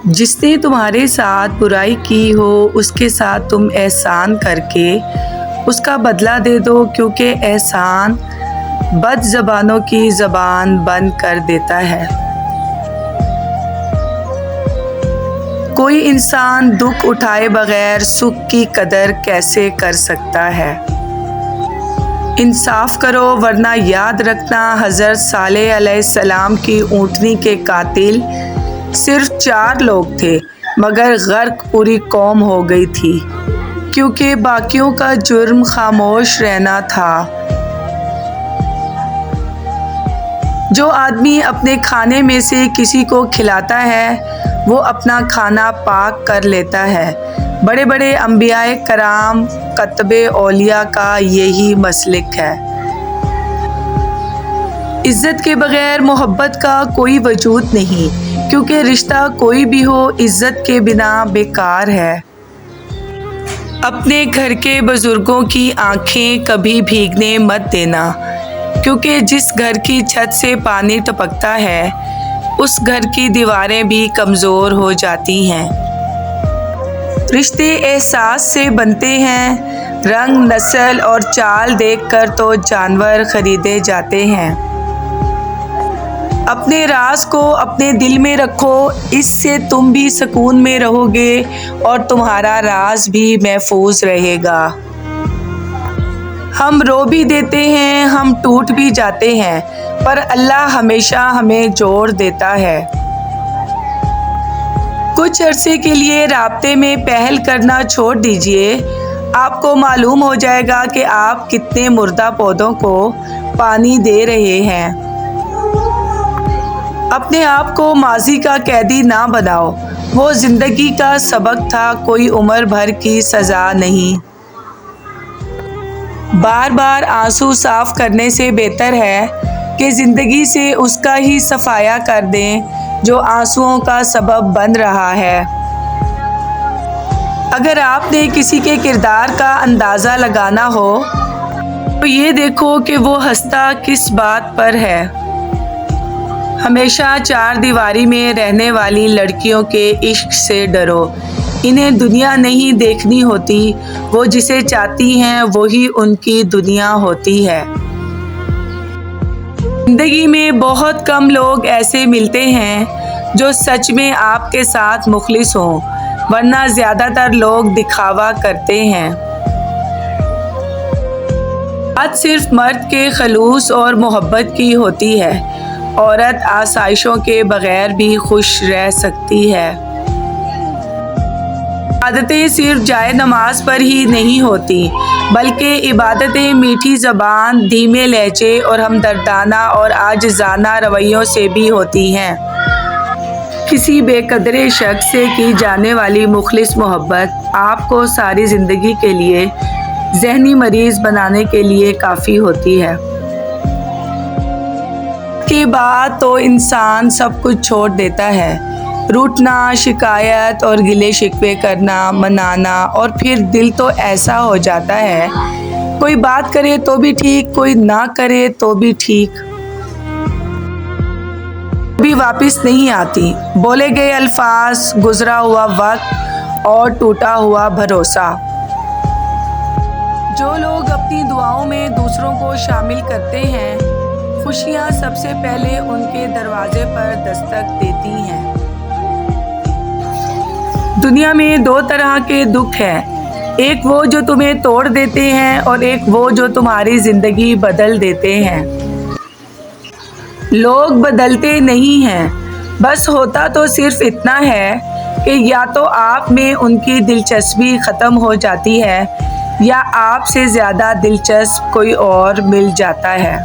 جس نے تمہارے ساتھ برائی کی ہو اس کے ساتھ تم احسان کر کے اس کا بدلہ دے دو، کیونکہ احسان بد زبانوں کی زبان بند کر دیتا ہے۔ کوئی انسان دکھ اٹھائے بغیر سکھ کی قدر کیسے کر سکتا ہے؟ انصاف کرو، ورنہ یاد رکھنا حضرت صالح علیہ السلام کی اونٹنی کے قاتل صرف 4 لوگ تھے، مگر غرق پوری قوم ہو گئی تھی، کیونکہ باقیوں کا جرم خاموش رہنا تھا۔ جو آدمی اپنے کھانے میں سے کسی کو کھلاتا ہے وہ اپنا کھانا پاک کر لیتا ہے۔ بڑے بڑے انبیاء کرام، کتب اولیاء کا یہی مسلک ہے۔ عزت کے بغیر محبت کا کوئی وجود نہیں، کیونکہ رشتہ کوئی بھی ہو عزت کے بنا بیکار ہے۔ اپنے گھر کے بزرگوں کی آنکھیں کبھی بھیگنے مت دینا، کیونکہ جس گھر کی چھت سے پانی ٹپکتا ہے اس گھر کی دیواریں بھی کمزور ہو جاتی ہیں۔ رشتے احساس سے بنتے ہیں، رنگ، نسل اور چال دیکھ کر تو جانور خریدے جاتے ہیں۔ اپنے راز کو اپنے دل میں رکھو، اس سے تم بھی سکون میں رہو گے اور تمہارا راز بھی محفوظ رہے گا۔ ہم رو بھی دیتے ہیں، ہم ٹوٹ بھی جاتے ہیں، پر اللہ ہمیشہ ہمیں جوڑ دیتا ہے۔ کچھ عرصے کے لیے رابطے میں پہل کرنا چھوڑ دیجیے، آپ کو معلوم ہو جائے گا کہ آپ کتنے مردہ پودوں کو پانی دے رہے ہیں۔ اپنے آپ کو ماضی کا قیدی نہ بناؤ، وہ زندگی کا سبق تھا، کوئی عمر بھر کی سزا نہیں۔ بار بار آنسو صاف کرنے سے بہتر ہے کہ زندگی سے اس کا ہی صفایا کر دیں جو آنسوؤں کا سبب بن رہا ہے۔ اگر آپ نے کسی کے کردار کا اندازہ لگانا ہو تو یہ دیکھو کہ وہ ہنستا کس بات پر ہے۔ ہمیشہ 4 دیواری میں رہنے والی لڑکیوں کے عشق سے ڈرو، انہیں دنیا نہیں دیکھنی ہوتی، وہ جسے چاہتی ہیں وہی ان کی دنیا ہوتی ہے۔ زندگی میں بہت کم لوگ ایسے ملتے ہیں جو سچ میں آپ کے ساتھ مخلص ہوں، ورنہ زیادہ تر لوگ دکھاوا کرتے ہیں۔ بات صرف مرد کے خلوص اور محبت کی ہوتی ہے، عورت آسائشوں کے بغیر بھی خوش رہ سکتی ہے۔ عبادتیں صرف جائے نماز پر ہی نہیں ہوتی، بلکہ عبادتیں میٹھی زبان، دھیمے لہجے اور ہمدردانہ اور عاجزانہ رویوں سے بھی ہوتی ہیں۔ کسی بے قدر شخص سے کی جانے والی مخلص محبت آپ کو ساری زندگی کے لیے ذہنی مریض بنانے کے لیے کافی ہوتی ہے۔ کے بعد تو انسان سب کچھ چھوڑ دیتا ہے، روٹھنا، شکایت اور گلے شکوے کرنا، منانا، اور پھر دل تو ایسا ہو جاتا ہے کوئی بات کرے تو بھی ٹھیک، کوئی نہ کرے تو بھی ٹھیک، بھی واپس نہیں آتی۔ بولے گئے الفاظ، گزرا ہوا وقت اور ٹوٹا ہوا بھروسہ۔ جو لوگ اپنی دعاؤں میں دوسروں کو شامل کرتے ہیں، خوشیاں سب سے پہلے ان کے دروازے پر دستک دیتی ہیں۔ دنیا میں 2 طرح کے دکھ ہیں، ایک وہ جو تمہیں توڑ دیتے ہیں اور ایک وہ جو تمہاری زندگی بدل دیتے ہیں۔ لوگ بدلتے نہیں ہیں، بس ہوتا تو صرف اتنا ہے کہ یا تو آپ میں ان کی دلچسپی ختم ہو جاتی ہے یا آپ سے زیادہ دلچسپ کوئی اور مل جاتا ہے۔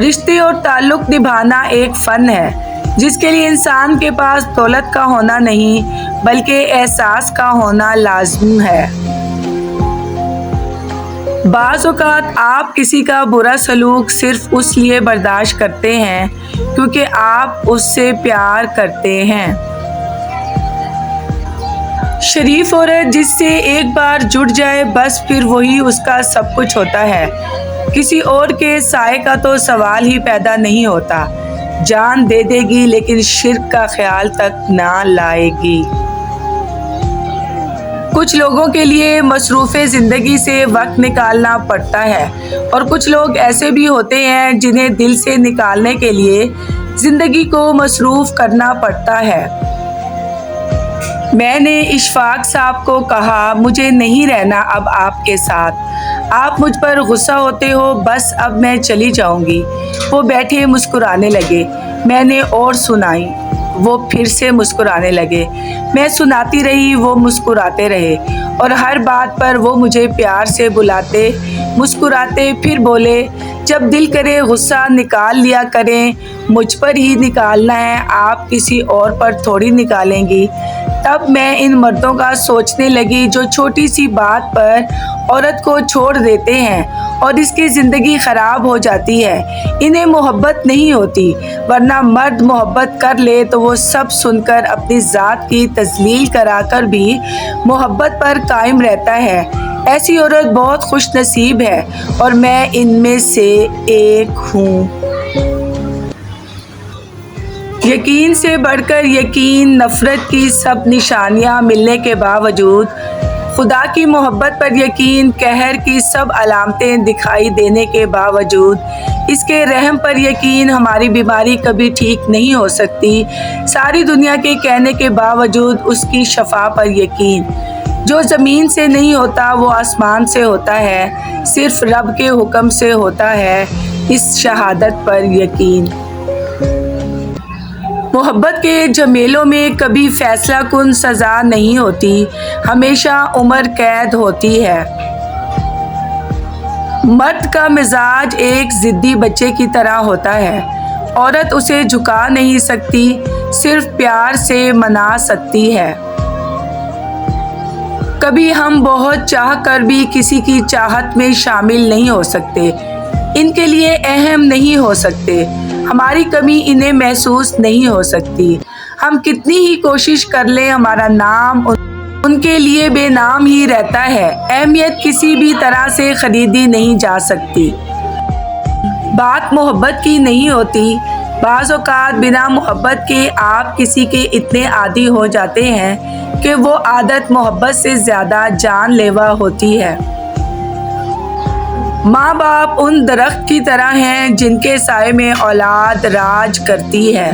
رشتے اور تعلق نبھانا ایک فن ہے جس کے لیے انسان کے پاس دولت کا ہونا نہیں بلکہ احساس کا ہونا لازم ہے۔ بعض اوقات آپ کسی کا برا سلوک صرف اس لیے برداشت کرتے ہیں کیونکہ آپ اس سے پیار کرتے ہیں۔ شریف عورت جس سے ایک بار جڑ جائے بس پھر وہی اس کا سب کچھ ہوتا ہے، کسی اور کے سائے کا تو سوال ہی پیدا نہیں ہوتا۔ جان دے دے گی لیکن شرک کا خیال تک نہ لائے گی۔ کچھ لوگوں کے لیے مصروف زندگی سے وقت نکالنا پڑتا ہے اور کچھ لوگ ایسے بھی ہوتے ہیں جنہیں دل سے نکالنے کے لیے زندگی کو مصروف کرنا پڑتا ہے۔ میں نے اشفاق صاحب کو کہا مجھے نہیں رہنا اب آپ کے ساتھ، آپ مجھ پر غصہ ہوتے ہو، بس اب میں چلی جاؤں گی۔ وہ بیٹھے مسکرانے لگے، میں نے اور سنائی، وہ پھر سے مسکرانے لگے، میں سناتی رہی، وہ مسکراتے رہے اور ہر بات پر وہ مجھے پیار سے بلاتے مسکراتے، پھر بولے جب دل کرے غصہ نکال لیا کریں، مجھ پر ہی نکالنا ہے، آپ کسی اور پر تھوڑی نکالیں گی۔ تب میں ان مردوں کا سوچنے لگی جو چھوٹی سی بات پر عورت کو چھوڑ دیتے ہیں اور اس کی زندگی خراب ہو جاتی ہے، انہیں محبت نہیں ہوتی، ورنہ مرد محبت کر لے تو وہ سب سن کر اپنی ذات کی تذلیل کرا کر بھی محبت پر قائم رہتا ہے۔ ایسی عورت بہت خوش نصیب ہے اور میں ان میں سے ایک ہوں۔ یقین سے بڑھ کر یقین، نفرت کی سب نشانیاں ملنے کے باوجود، خدا کی محبت پر یقین، قہر کی سب علامتیں دکھائی دینے کے باوجود، اس کے رحم پر یقین، ہماری بیماری کبھی ٹھیک نہیں ہو سکتی، ساری دنیا کے کہنے کے باوجود اس کی شفا پر یقین، جو زمین سے نہیں ہوتا وہ آسمان سے ہوتا ہے، صرف رب کے حکم سے ہوتا ہے، اس شہادت پر یقین۔ محبت کے جھمیلوں میں کبھی فیصلہ کن سزا نہیں ہوتی، ہمیشہ عمر قید ہوتی ہے۔ مرد کا مزاج ایک ضدی بچے کی طرح ہوتا ہے، عورت اسے جھکا نہیں سکتی، صرف پیار سے منا سکتی ہے۔ کبھی ہم بہت چاہ کر بھی کسی کی چاہت میں شامل نہیں ہو سکتے، ان کے لیے اہم نہیں ہو سکتے، ہماری کمی انہیں محسوس نہیں ہو سکتی، ہم کتنی ہی کوشش کر لیں ہمارا نام ان کے لیے بے نام ہی رہتا ہے، اہمیت کسی بھی طرح سے خریدی نہیں جا سکتی۔ بات محبت کی نہیں ہوتی، بعض اوقات بنا محبت کے آپ کسی کے اتنے عادی ہو جاتے ہیں کہ وہ عادت محبت سے زیادہ جان لیوا ہوتی ہے۔ ماں باپ ان درخت کی طرح ہیں جن کے سائے میں اولاد راج کرتی ہے۔